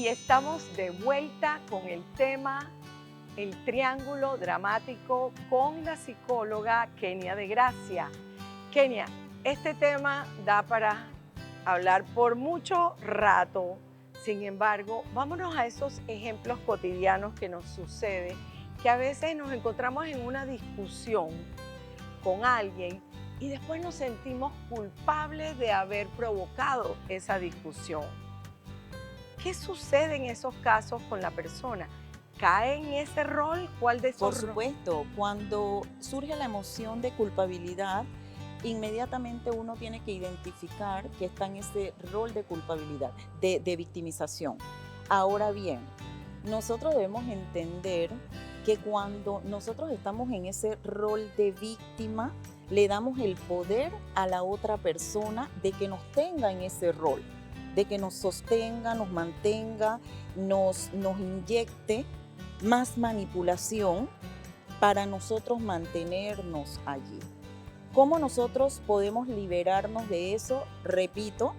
Y estamos de vuelta con el tema El triángulo dramático con la psicóloga Kenia de Gracia. Kenia, este tema da para hablar por mucho rato. Sin embargo, vámonos a esos ejemplos cotidianos que nos sucede, que a veces nos encontramos en una discusión con alguien y después nos sentimos culpables de haber provocado esa discusión. ¿Qué sucede en esos casos con la persona? ¿Cae en ese rol? ¿Cuál de Por esos roles? supuesto, cuando surge la emoción de culpabilidad, inmediatamente uno tiene que identificar que está en ese rol de culpabilidad, de victimización. Ahora bien, nosotros debemos entender que cuando nosotros estamos en ese rol de víctima, le damos el poder a la otra persona de que nos tenga en ese rol, de que nos sostenga, nos mantenga, nos inyecte más manipulación para nosotros mantenernos allí. ¿Cómo nosotros podemos liberarnos de eso? Repito,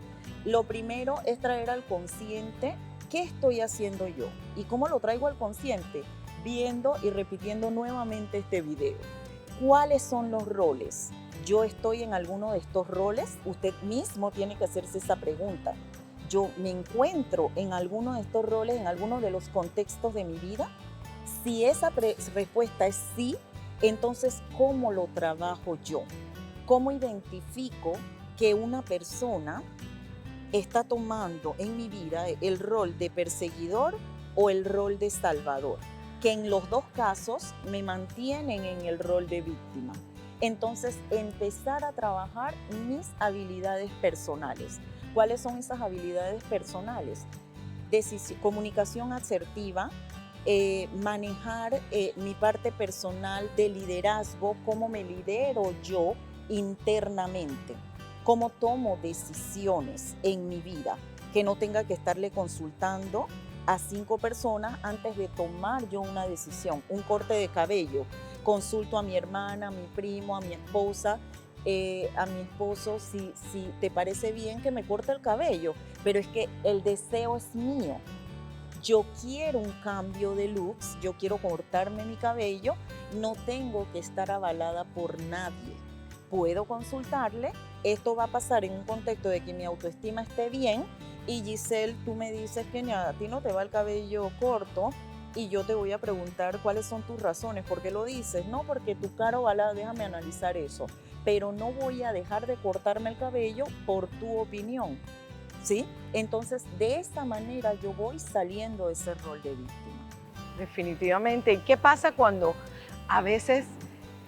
lo primero es traer al consciente qué estoy haciendo yo. ¿Y cómo lo traigo al consciente? Viendo y repitiendo nuevamente este video. ¿Cuáles son los roles? ¿Yo estoy en alguno de estos roles? Usted mismo tiene que hacerse esa pregunta. ¿Yo me encuentro en alguno de estos roles, en alguno de los contextos de mi vida? Si esa respuesta es sí, entonces, ¿cómo lo trabajo yo? ¿Cómo identifico que una persona está tomando en mi vida el rol de perseguidor o el rol de salvador? Que en los dos casos me mantienen en el rol de víctima. Entonces, empezar a trabajar mis habilidades personales. ¿Cuáles son esas habilidades personales? Comunicación asertiva, manejar mi parte personal de liderazgo, cómo me lidero yo internamente, cómo tomo decisiones en mi vida, que no tenga que estarle consultando a 5 personas antes de tomar yo una decisión. Un corte de cabello, consulto a mi hermana, a mi primo, a mi esposa, a mi esposo, si te parece bien que me corte el cabello, pero es que el deseo es mío. Yo quiero un cambio de looks, yo quiero cortarme mi cabello, no tengo que estar avalada por nadie. Puedo consultarle, esto va a pasar en un contexto de que mi autoestima esté bien y Giselle, tú me dices que a ti no te va el cabello corto y yo te voy a preguntar cuáles son tus razones, ¿por qué lo dices? No, porque tu cara ovalada, déjame analizar eso, pero no voy a dejar de cortarme el cabello por tu opinión. ¿Sí? Entonces, de esta manera yo voy saliendo de ese rol de víctima. Definitivamente. ¿Y qué pasa cuando a veces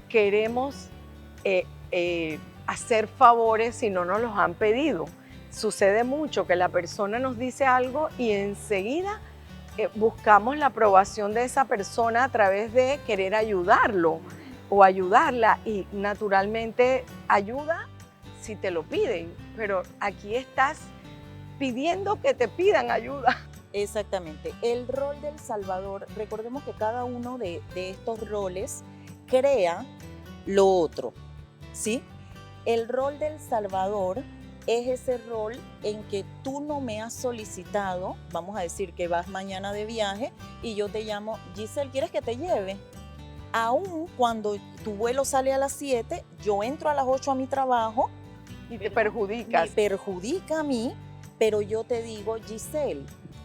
queremos hacer favores si no nos los han pedido? Sucede mucho que la persona nos dice algo y enseguida buscamos la aprobación de esa persona a través de querer ayudarlo o ayudarla, y naturalmente ayuda si te lo piden, pero aquí estás pidiendo que te pidan ayuda. Exactamente. El rol del salvador, recordemos que cada uno de estos roles crea lo otro, ¿sí? El rol del salvador es ese rol en que tú no me has solicitado, vamos a decir que vas mañana de viaje y yo te llamo, Giselle, ¿quieres que te lleve? Aún cuando tu vuelo sale a las 7, yo entro a las 8 a mi trabajo. Y te Me perjudicas. perjudica a mí, pero yo te digo, Giselle,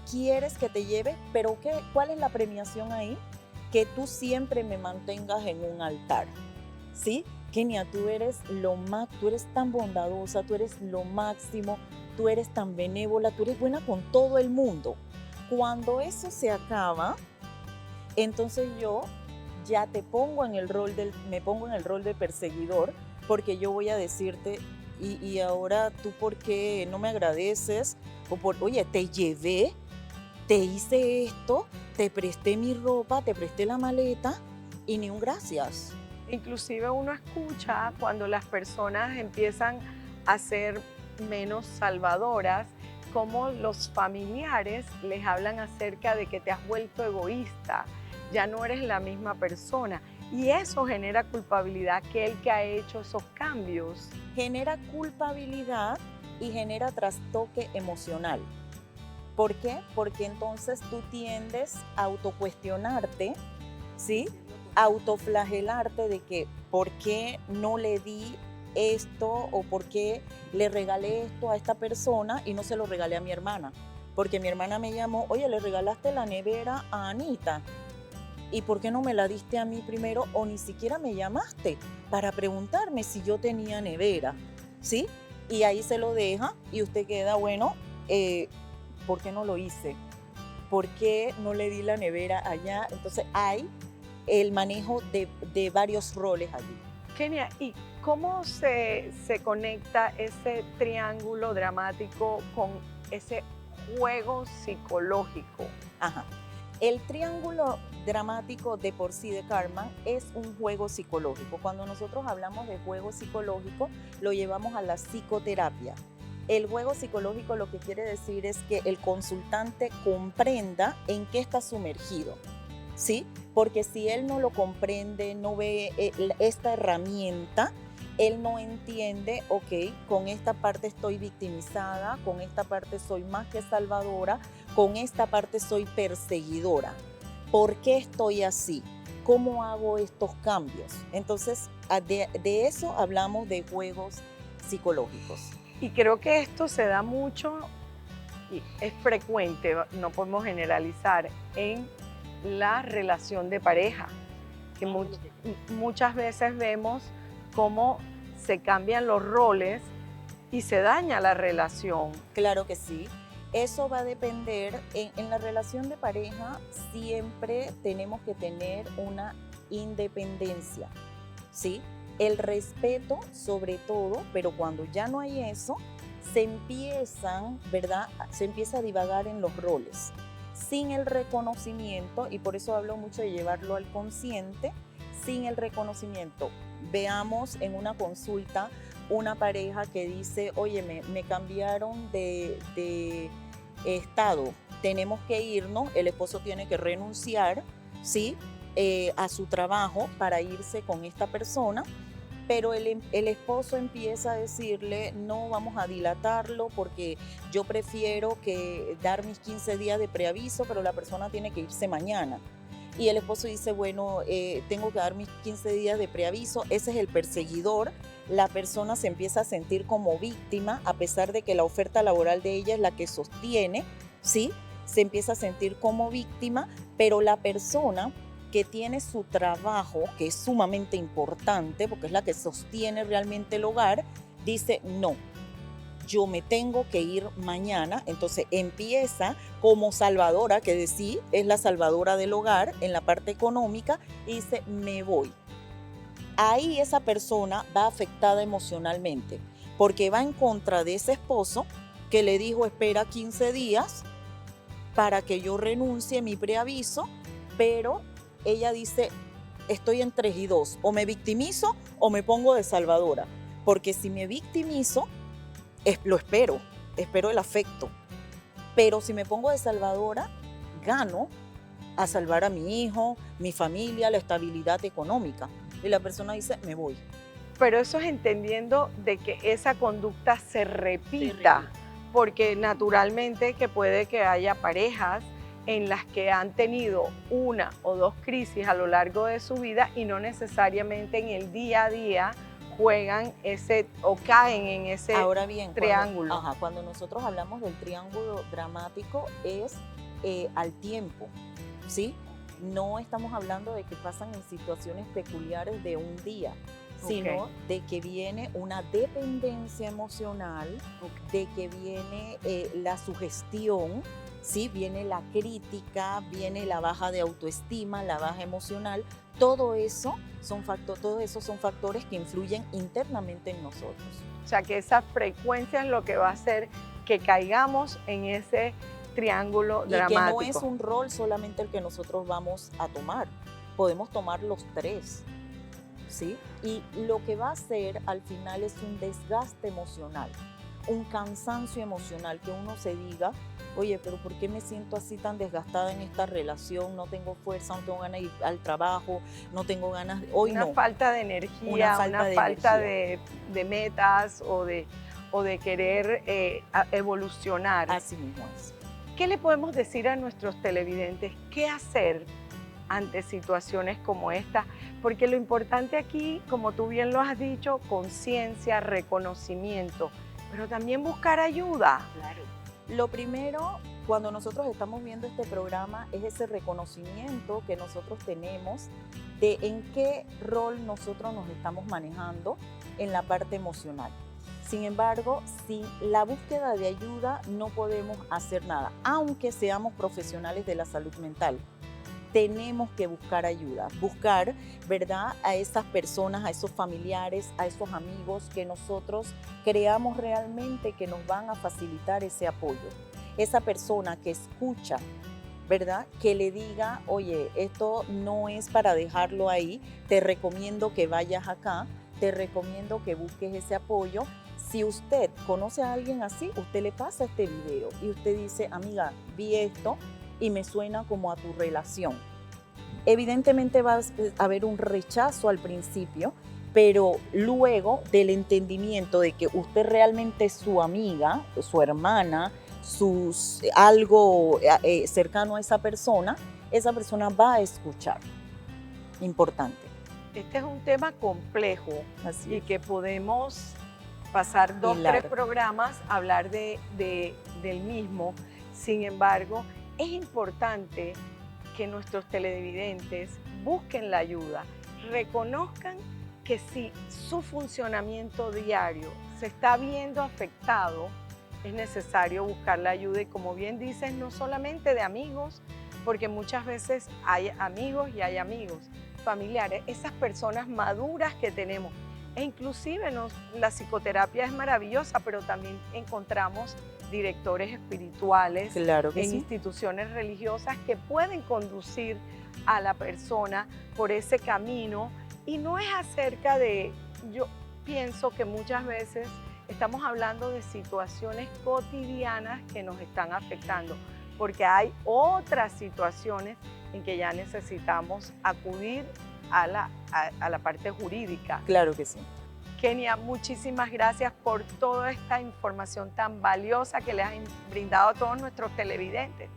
¿quieres que te lleve? ¿Pero qué? ¿Cuál es la premiación ahí? Que tú siempre me mantengas en un altar, ¿sí? Kenia, tú eres tú eres tan bondadosa, tú eres lo máximo, tú eres tan benévola, tú eres buena con todo el mundo. Cuando eso se acaba, entonces yo ya me pongo en el rol de perseguidor, porque yo voy a decirte, y ahora tú por qué no me agradeces, oye, te llevé, te hice esto, te presté mi ropa, te presté la maleta y ni un gracias. Inclusive uno escucha cuando las personas empiezan a ser menos salvadoras, como los familiares les hablan acerca de que te has vuelto egoísta, ya no eres la misma persona. Y eso genera culpabilidad, aquel que ha hecho esos cambios. Genera culpabilidad y genera trastoque emocional. ¿Por qué? Porque entonces tú tiendes a autocuestionarte, ¿sí? Autoflagelarte de que ¿por qué no le di esto o por qué le regalé esto a esta persona y no se lo regalé a mi hermana? Porque mi hermana me llamó, oye, le regalaste la nevera a Anita. ¿Y por qué no me la diste a mí primero o ni siquiera me llamaste para preguntarme si yo tenía nevera? ¿Sí? Y ahí se lo deja y usted queda, bueno, ¿por qué no lo hice? ¿Por qué no le di la nevera allá? Entonces hay el manejo de varios roles allí. Kenia, ¿y cómo se conecta ese triángulo dramático con ese juego psicológico? Ajá. El triángulo dramático de por sí de Karpman es un juego psicológico. Cuando nosotros hablamos de juego psicológico, lo llevamos a la psicoterapia. El juego psicológico lo que quiere decir es que el consultante comprenda en qué está sumergido, ¿sí? Porque si él no lo comprende, no ve esta herramienta, él no entiende, ok, con esta parte estoy victimizada, con esta parte soy más que salvadora, con esta parte soy perseguidora. ¿Por qué estoy así? ¿Cómo hago estos cambios? Entonces, de eso hablamos de juegos psicológicos. Y creo que esto se da mucho y es frecuente, no podemos generalizar, en la relación de pareja, que muchas veces vemos cómo se cambian los roles y se daña la relación. Claro que sí. Eso va a depender, en la relación de pareja siempre tenemos que tener una independencia, ¿sí? El respeto sobre todo, pero cuando ya no hay eso, se empiezan, ¿verdad? Se empieza a divagar en los roles, sin el reconocimiento, y por eso hablo mucho de llevarlo al consciente, sin el reconocimiento. Veamos en una consulta una pareja que dice, oye, me cambiaron de estado, tenemos que irnos, el esposo tiene que renunciar, ¿sí? A su trabajo para irse con esta persona, pero el esposo empieza a decirle, no, vamos a dilatarlo porque yo prefiero que dar mis 15 días de preaviso, pero la persona tiene que irse mañana. Y el esposo dice, bueno, tengo que dar mis 15 días de preaviso, ese es el perseguidor. La persona se empieza a sentir como víctima, a pesar de que la oferta laboral de ella es la que sostiene, ¿sí? Se empieza a sentir como víctima, pero la persona que tiene su trabajo, que es sumamente importante, porque es la que sostiene realmente el hogar, dice, no, yo me tengo que ir mañana. Entonces empieza como salvadora, que de sí es la salvadora del hogar en la parte económica, y dice, me voy. Ahí esa persona va afectada emocionalmente, porque va en contra de ese esposo que le dijo, espera 15 días para que yo renuncie mi preaviso, pero ella dice, estoy en 3 y 2, o me victimizo o me pongo de salvadora, porque si me victimizo, lo espero el afecto, pero si me pongo de salvadora, gano a salvar a mi hijo, mi familia, la estabilidad económica. Y la persona dice, me voy. Pero eso es entendiendo de que esa conducta se repita, porque naturalmente que puede que haya parejas en las que han tenido una o dos crisis a lo largo de su vida y no necesariamente en el día a día juegan ese o caen en ese Ahora bien, triángulo. Cuando nosotros hablamos del triángulo dramático es al tiempo, ¿sí? No estamos hablando de que pasan en situaciones peculiares de un día, sino de que viene una dependencia emocional, de que viene la sugestión, ¿sí? Viene la crítica, viene la baja de autoestima, la baja emocional. Todo eso son factores que influyen internamente en nosotros. O sea, que esa frecuencia es lo que va a hacer que caigamos en ese triángulo dramático. Y que no es un rol solamente el que nosotros vamos a tomar, podemos tomar los 3, ¿sí? Y lo que va a hacer al final es un desgaste emocional, un cansancio emocional, que uno se diga, oye, pero ¿por qué me siento así tan desgastada en esta relación? No tengo fuerza, no tengo ganas de ir al trabajo, no tengo ganas de... Hoy una no. Falta de energía, una falta de metas o de querer evolucionar. Así mismo es. ¿Qué le podemos decir a nuestros televidentes? ¿Qué hacer ante situaciones como esta? Porque lo importante aquí, como tú bien lo has dicho, conciencia, reconocimiento, pero también buscar ayuda. Claro. Lo primero, cuando nosotros estamos viendo este programa, es ese reconocimiento que nosotros tenemos de en qué rol nosotros nos estamos manejando en la parte emocional. Sin embargo, sin la búsqueda de ayuda no podemos hacer nada, aunque seamos profesionales de la salud mental. Tenemos que buscar ayuda, buscar, ¿verdad?, a esas personas, a esos familiares, a esos amigos que nosotros creamos realmente que nos van a facilitar ese apoyo. Esa persona que escucha, ¿verdad?, que le diga, oye, esto no es para dejarlo ahí, te recomiendo que vayas acá, te recomiendo que busques ese apoyo. Si usted conoce a alguien así, usted le pasa este video y usted dice, amiga, vi esto y me suena como a tu relación. Evidentemente va a haber un rechazo al principio, pero luego del entendimiento de que usted realmente es su amiga, su hermana, algo cercano a esa persona va a escuchar. Importante. Este es un tema complejo Así y es. que podemos pasar 2 o 3 programas a hablar del mismo. Sin embargo, es importante que nuestros televidentes busquen la ayuda, reconozcan que si su funcionamiento diario se está viendo afectado, es necesario buscar la ayuda y, como bien dices, no solamente de amigos, porque muchas veces hay amigos y hay amigos, familiares, esas personas maduras que tenemos. E inclusive la psicoterapia es maravillosa, pero también encontramos directores espirituales Claro que en sí. instituciones religiosas que pueden conducir a la persona por ese camino. Y no es acerca de, yo pienso que muchas veces estamos hablando de situaciones cotidianas que nos están afectando, porque hay otras situaciones en que ya necesitamos acudir a la parte jurídica. Claro que sí. Kenia, muchísimas gracias por toda esta información tan valiosa que les han brindado a todos nuestros televidentes.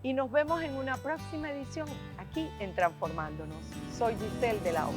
Y nos vemos en una próxima edición aquí en Transformándonos. Soy Giselle de la Hoz.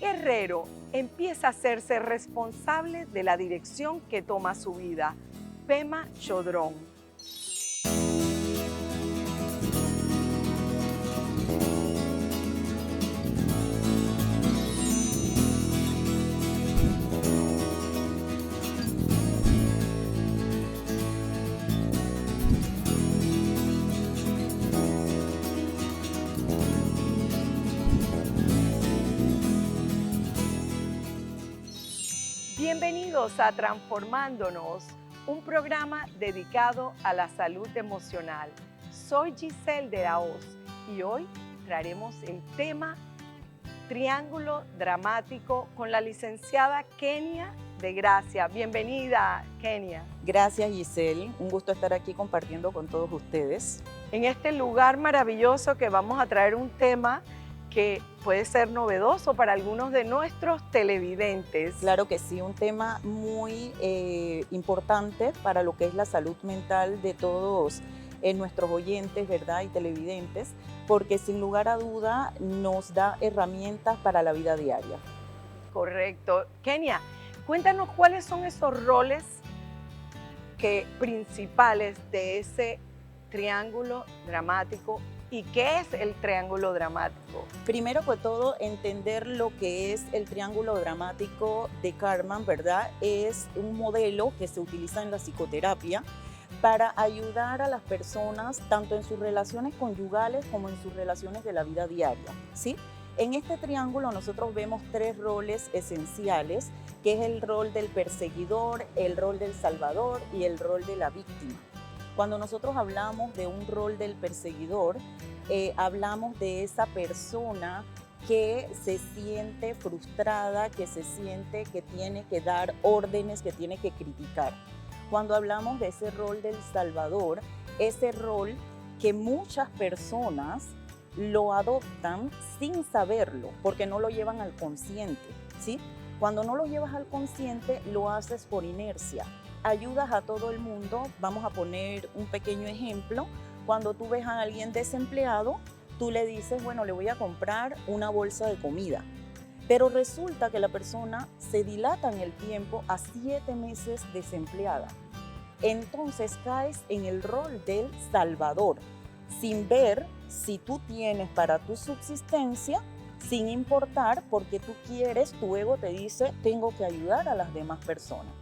Guerrero empieza a hacerse responsable de la dirección que toma su vida. Pema Chodrón. Bienvenidos a Transformándonos, un programa dedicado a la salud emocional. Soy Giselle de la Hoz y hoy traeremos el tema Triángulo Dramático con la licenciada Kenia de Gracia. Bienvenida, Kenia. Gracias, Giselle. Un gusto estar aquí compartiendo con todos ustedes. En este lugar maravilloso que vamos a traer un tema que puede ser novedoso para algunos de nuestros televidentes. Claro que sí, un tema muy importante para lo que es la salud mental de todos nuestros oyentes, ¿verdad?, y televidentes, porque sin lugar a duda nos da herramientas para la vida diaria. Correcto. Kenia, cuéntanos cuáles son esos roles principales de ese triángulo dramático ¿Y qué es el triángulo dramático? Primero que todo, entender lo que es el triángulo dramático de Karman, ¿verdad? Es un modelo que se utiliza en la psicoterapia para ayudar a las personas tanto en sus relaciones conyugales como en sus relaciones de la vida diaria, ¿sí? En este triángulo nosotros vemos tres roles esenciales, que es el rol del perseguidor, el rol del salvador y el rol de la víctima. Cuando nosotros hablamos de un rol del perseguidor, hablamos de esa persona que se siente frustrada, que se siente que tiene que dar órdenes, que tiene que criticar. Cuando hablamos de ese rol del salvador, ese rol que muchas personas lo adoptan sin saberlo, porque no lo llevan al consciente, ¿sí? Cuando no lo llevas al consciente, lo haces por inercia. Ayudas a todo el mundo. Vamos a poner un pequeño ejemplo. Cuando tú ves a alguien desempleado, tú le dices, bueno, le voy a comprar una bolsa de comida. Pero resulta que la persona se dilata en el tiempo a 7 meses desempleada. Entonces caes en el rol del salvador, sin ver si tú tienes para tu subsistencia, sin importar, porque tú quieres, tu ego te dice, tengo que ayudar a las demás personas.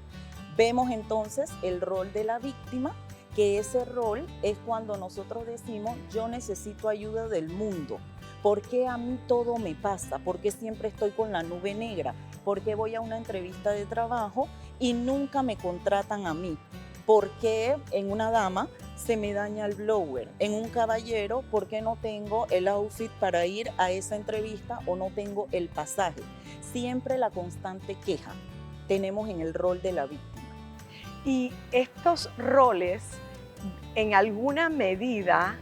Vemos entonces el rol de la víctima, que ese rol es cuando nosotros decimos, yo necesito ayuda del mundo. ¿Por qué a mí todo me pasa? ¿Por qué siempre estoy con la nube negra? ¿Por qué voy a una entrevista de trabajo y nunca me contratan a mí? ¿Por qué en una dama se me daña el blower? En un caballero, ¿por qué no tengo el outfit para ir a esa entrevista o no tengo el pasaje? Siempre la constante queja tenemos en el rol de la víctima. Y estos roles, en alguna medida,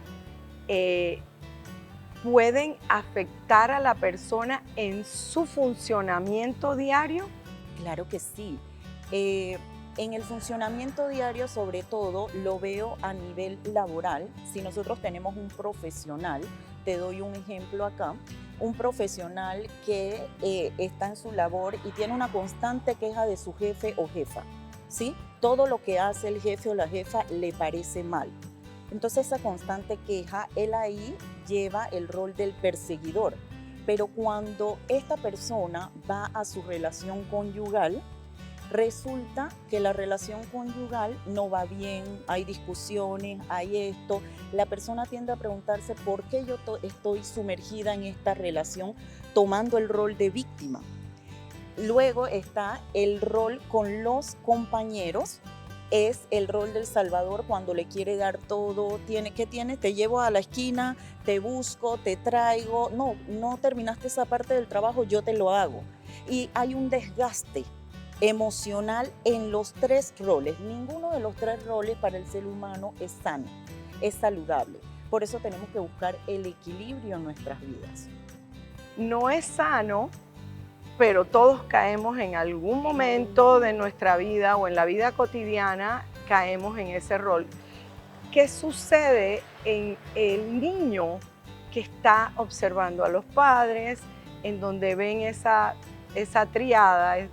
pueden afectar a la persona en su funcionamiento diario. Claro que sí. En el funcionamiento diario, sobre todo, lo veo a nivel laboral. Si nosotros tenemos un profesional, te doy un ejemplo acá, un profesional que está en su labor y tiene una constante queja de su jefe o jefa, ¿sí? Todo lo que hace el jefe o la jefa le parece mal. Entonces esa constante queja, él ahí lleva el rol del perseguidor. Pero cuando esta persona va a su relación conyugal, resulta que la relación conyugal no va bien, hay discusiones, hay esto. La persona tiende a preguntarse por qué yo estoy sumergida en esta relación tomando el rol de víctima. Luego está el rol con los compañeros, es el rol del salvador cuando le quiere dar todo. ¿Qué tienes? Te llevo a la esquina, te busco, te traigo. No terminaste esa parte del trabajo, yo te lo hago. Y hay un desgaste emocional en los tres roles. Ninguno de los tres roles para el ser humano es sano, es saludable. Por eso tenemos que buscar el equilibrio en nuestras vidas. No es sano, pero todos caemos en algún momento de nuestra vida o en la vida cotidiana, caemos en ese rol. ¿Qué sucede en el niño que está observando a los padres, en donde ven esa triada,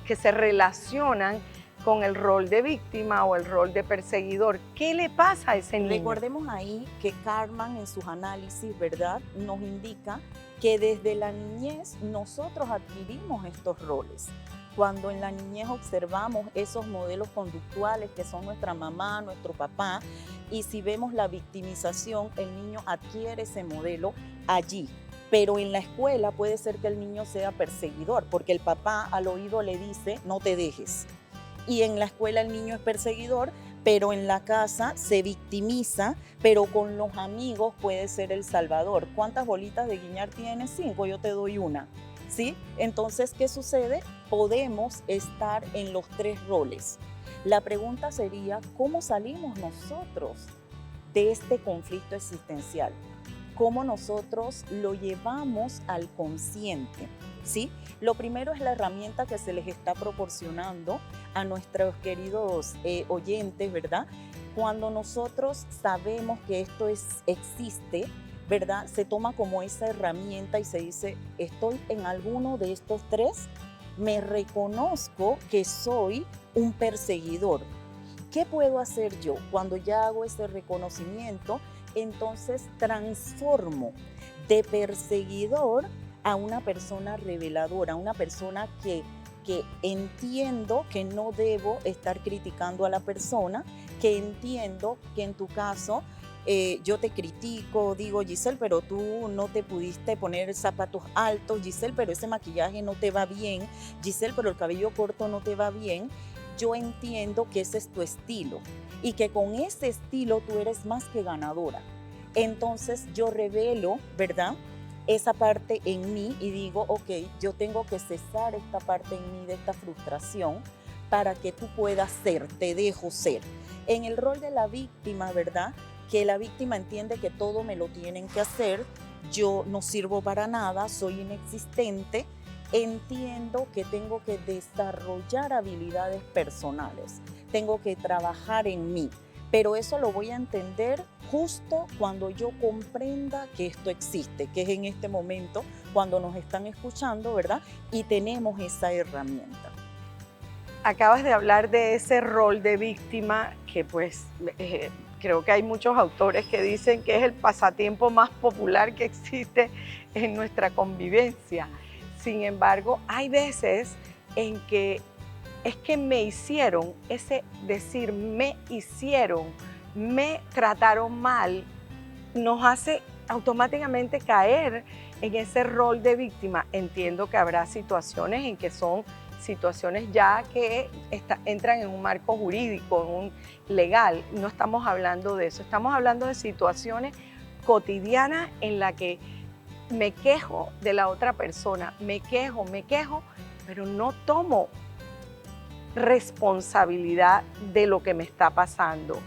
que se relacionan con el rol de víctima o el rol de perseguidor? ¿Qué le pasa a ese niño? Recordemos ahí que Karman en sus análisis, ¿verdad?, nos indica que desde la niñez nosotros adquirimos estos roles. Cuando en la niñez observamos esos modelos conductuales que son nuestra mamá, nuestro papá, y si vemos la victimización, el niño adquiere ese modelo allí. Pero en la escuela puede ser que el niño sea perseguidor, porque el papá al oído le dice, no te dejes. Y en la escuela el niño es perseguidor, pero en la casa se victimiza, pero con los amigos puede ser el salvador. ¿Cuántas bolitas de guiñar tienes? 5, yo te doy una, ¿sí? Entonces, ¿qué sucede? Podemos estar en los tres roles. La pregunta sería, ¿cómo salimos nosotros de este conflicto existencial? ¿Cómo nosotros lo llevamos al consciente? ¿Sí? Lo primero es la herramienta que se les está proporcionando a nuestros queridos oyentes, ¿verdad? Cuando nosotros sabemos que esto existe, ¿verdad? Se toma como esa herramienta y se dice, estoy en alguno de estos tres, me reconozco que soy un perseguidor. ¿Qué puedo hacer yo cuando ya hago ese reconocimiento? entonces transformo de perseguidor a una persona reveladora, una persona que entiendo que no debo estar criticando a la persona, que entiendo que en tu caso yo te critico, digo, Giselle, pero tú no te pudiste poner zapatos altos, Giselle, pero ese maquillaje no te va bien, Giselle, pero el cabello corto no te va bien. Yo entiendo que ese es tu estilo y que con ese estilo tú eres más que ganadora. Entonces yo revelo, ¿verdad?, esa parte en mí y digo, ok, yo tengo que cesar esta parte en mí de esta frustración para que tú puedas ser, te dejo ser. En el rol de la víctima, ¿verdad?, que la víctima entiende que todo me lo tienen que hacer, yo no sirvo para nada, soy inexistente, entiendo que tengo que desarrollar habilidades personales, tengo que trabajar en mí, pero eso lo voy a entender justo cuando yo comprenda que esto existe, que es en este momento cuando nos están escuchando, ¿verdad? Y tenemos esa herramienta. Acabas de hablar de ese rol de víctima que pues creo que hay muchos autores que dicen que es el pasatiempo más popular que existe en nuestra convivencia. Sin embargo, hay veces en que es que me hicieron, ese decir me hicieron, me trataron mal, nos hace automáticamente caer en ese rol de víctima. Entiendo que habrá situaciones en que son situaciones ya que entran en un marco jurídico, en un legal. No estamos hablando de eso, estamos hablando de situaciones cotidianas en las que me quejo de la otra persona, me quejo, pero no tomo responsabilidad de lo que me está pasando.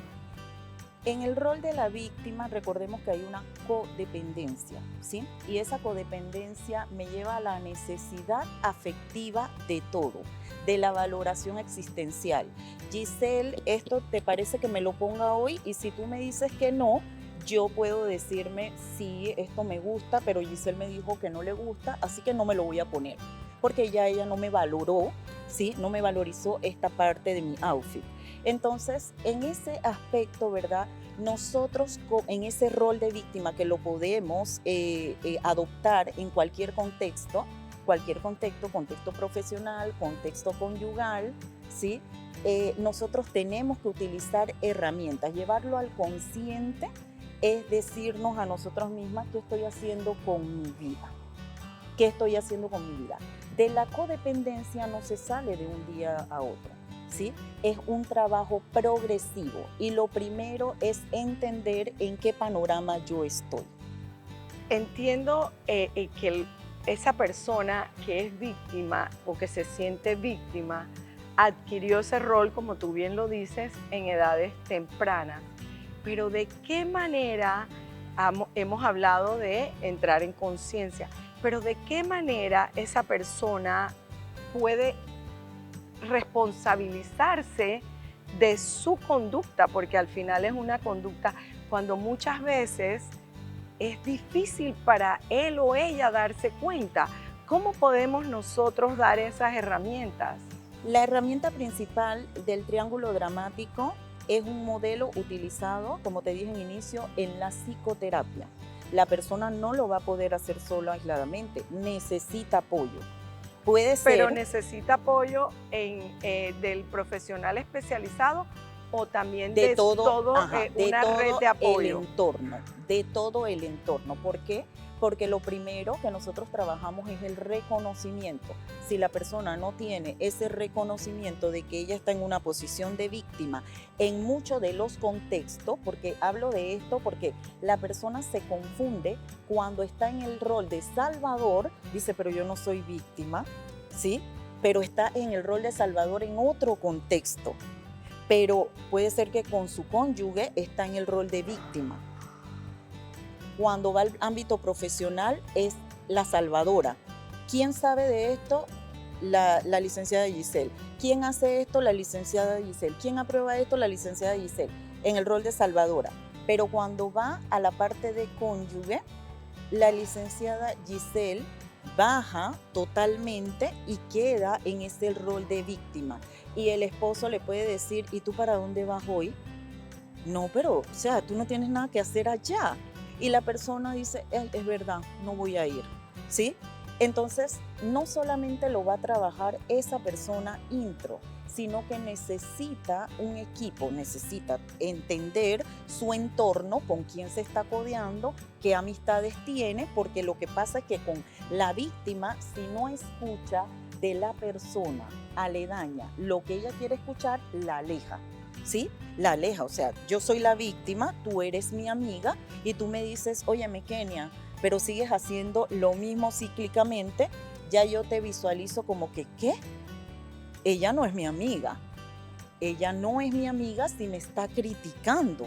En el rol de la víctima, recordemos que hay una codependencia, ¿sí? Y esa codependencia me lleva a la necesidad afectiva de todo, de la valoración existencial. Giselle, ¿esto te parece que me lo ponga hoy? Y si tú me dices que no, yo puedo decirme, sí, esto me gusta, pero Giselle me dijo que no le gusta, así que no me lo voy a poner, porque ya ella no me valoró, ¿sí? No me valorizó esta parte de mi outfit. Entonces, en ese aspecto, ¿verdad?, nosotros en ese rol de víctima que lo podemos adoptar en cualquier contexto, contexto profesional, contexto conyugal, ¿sí? Nosotros tenemos que utilizar herramientas, llevarlo al consciente, es decirnos a nosotros mismas qué estoy haciendo con mi vida, qué estoy haciendo con mi vida. De la codependencia no se sale de un día a otro, ¿sí? Es un trabajo progresivo y lo primero es entender en qué panorama yo estoy. Entiendo que esa persona que es víctima o que se siente víctima adquirió ese rol, como tú bien lo dices, en edades tempranas. Pero ¿de qué manera hemos hablado de entrar en conciencia? Pero ¿de qué manera esa persona puede responsabilizarse de su conducta? Porque al final es una conducta cuando muchas veces es difícil para él o ella darse cuenta. ¿Cómo podemos nosotros dar esas herramientas? La herramienta principal del triángulo dramático es un modelo utilizado, como te dije en inicio, en la psicoterapia. La persona no lo va a poder hacer solo aisladamente, necesita apoyo. Puede ser, pero necesita apoyo del profesional especializado o también de todo una red de apoyo. De todo el entorno. ¿Por qué? Porque lo primero que nosotros trabajamos es el reconocimiento. Si la persona no tiene ese reconocimiento de que ella está en una posición de víctima en muchos de los contextos, porque hablo de esto porque la persona se confunde cuando está en el rol de salvador, dice, pero yo no soy víctima, ¿sí? Pero está en el rol de salvador en otro contexto. Pero puede ser que con su cónyuge está en el rol de víctima. Cuando va al ámbito profesional es la salvadora. ¿Quién sabe de esto? La licenciada Giselle. ¿Quién hace esto? La licenciada Giselle. ¿Quién aprueba esto? La licenciada Giselle. En el rol de salvadora. Pero cuando va a la parte de cónyuge, la licenciada Giselle baja totalmente y queda en ese rol de víctima. Y el esposo le puede decir, ¿y tú para dónde vas hoy? no, pero, o sea, tú no tienes nada que hacer allá. Y la persona dice, "Ay, es verdad, no voy a ir", ¿sí? Entonces, no solamente lo va a trabajar esa persona intro, sino que necesita un equipo, necesita entender su entorno, con quién se está codeando, qué amistades tiene, porque lo que pasa es que con la víctima, si no escucha de la persona aledaña lo que ella quiere escuchar, la aleja. ¿Sí? La aleja, o sea, yo soy la víctima, tú eres mi amiga y tú me dices, óyeme, Kenia, pero sigues haciendo lo mismo cíclicamente, ya yo te visualizo como que, ¿qué? Ella no es mi amiga. Ella no es mi amiga si me está criticando.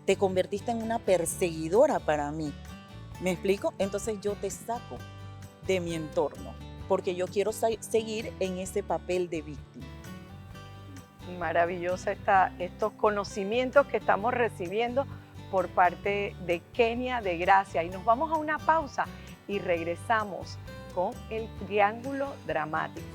Te convertiste en una perseguidora para mí. ¿Me explico? Entonces yo te saco de mi entorno porque yo quiero seguir en ese papel de víctima. Maravillosa estos conocimientos que estamos recibiendo por parte de Kenia de Gracia. Y nos vamos a una pausa y regresamos con el triángulo dramático.